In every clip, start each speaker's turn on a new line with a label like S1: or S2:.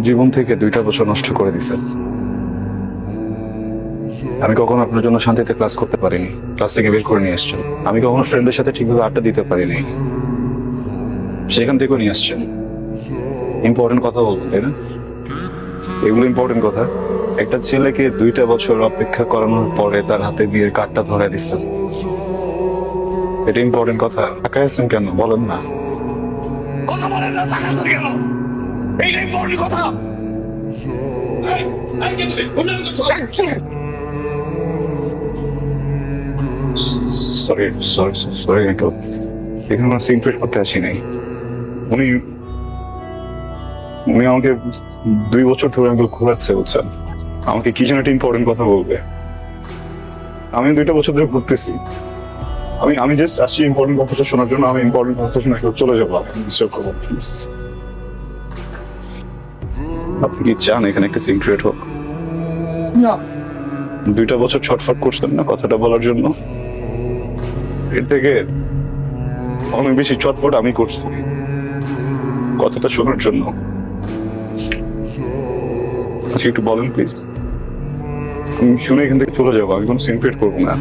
S1: জীবন থেকে 2টা বছর নষ্ট করে দিছেন। আমি কখনো আপনার জন্য শান্তিতে ক্লাস করতে পারিনি, ক্লাস থেকে বের করে নিয়ে আসছেন। আমি কখনো ফ্রেন্ডদের সাথে ঠিকভাবে আড্ডা দিতে পারিনি, সেখান থেকেও নিয়ে আসছেন। ইম্পর্টেন্ট কথা বলবেন, তাই না? এগুলো ইম্পর্টেন্ট কথা। একটা ছেলেকে 2টা বছর অপেক্ষা করানোর পরে তার হাতে বিয়ের কার্ডটা ধরে দিচ্ছেন, এটা ইম্পর্টেন্ট কথা। তাকায় আছেন কেন বলেন না?
S2: কথা বলেন না, টাকা আছেন কেন? এইটা ইম্পর্টেন্ট কথা।
S1: সরি সরি সরি আঙ্কেল, এখানে কোনো সিনক্রেট করতে আসি নাই। উনি উনি আমাকে 2 বছর ধরে আঙ্কেল ঘোরাচ্ছে, বুঝছেন? আমাকে কি যেন একটা ইম্পর্টেন্ট কথা বলবে। আমি 2টা বছর ধরে ঘুরতেছি। আমি জাস্ট আসছি ইম্পর্টেন্ট কথাটা শোনার জন্য। আমি ইম্পর্টেন্ট কথাটা শুনে কেউ চলে যাবো, ডিস্টার্ব করবো প্লিজ। আপনি কি চান এখানে একটা সিনক্রেট হোক?
S3: না
S1: 2টা বছর ছটফট করছেন না কথাটা বলার জন্য, এর থেকে অনেক বেশি ছটফট আমি করছি কথাটা শোনার জন্য। আচ্ছা একটু বলেন প্লিজ, আমি শুনে এখান থেকে চলে যাবো, আমি কোনো সিনক্রেট করবো না।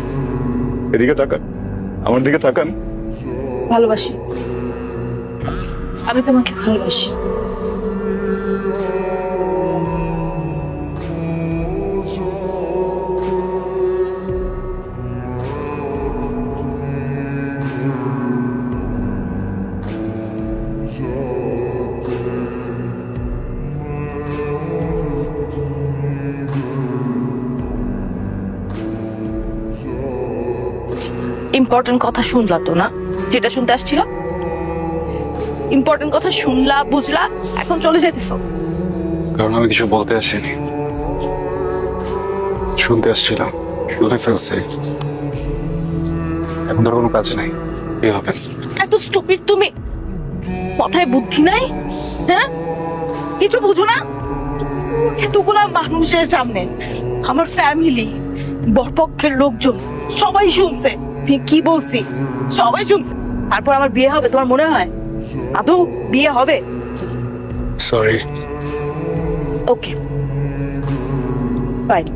S1: এদিকে তাকান, আমার দিকে তাকান।
S3: ভালোবাসি, আমি তোমাকে ভালোবাসি। ইম্পর্টেন্ট কথা শুনলা তো না, যেটা শুনতে আসছিল? ইম্পর্টেন্ট কথা শুনলা, বুঝলা, এখন চলে যাইতেছো?
S1: কারণ আমি কিছু বলতে আসিনি, শুনতে আসছিলাম। শুনে ফেলছি, এখন ধর কোনো কাজ নেই। কি হবে?
S3: এত স্টুপিড তুমি, মাথায় বুদ্ধি নাই? হ্যাঁ, কিছু বুঝো না? এতগুলা মানুষের সামনে আমার ফ্যামিলি, বরপক্ষের লোকজন সবাই শুনছে আমি কি বলছি, সবাই শুনছে। তারপর আমার বিয়ে হবে তোমার মনে হয়? আদৌ বিয়ে হবে?
S1: সরি।
S3: Okay fine.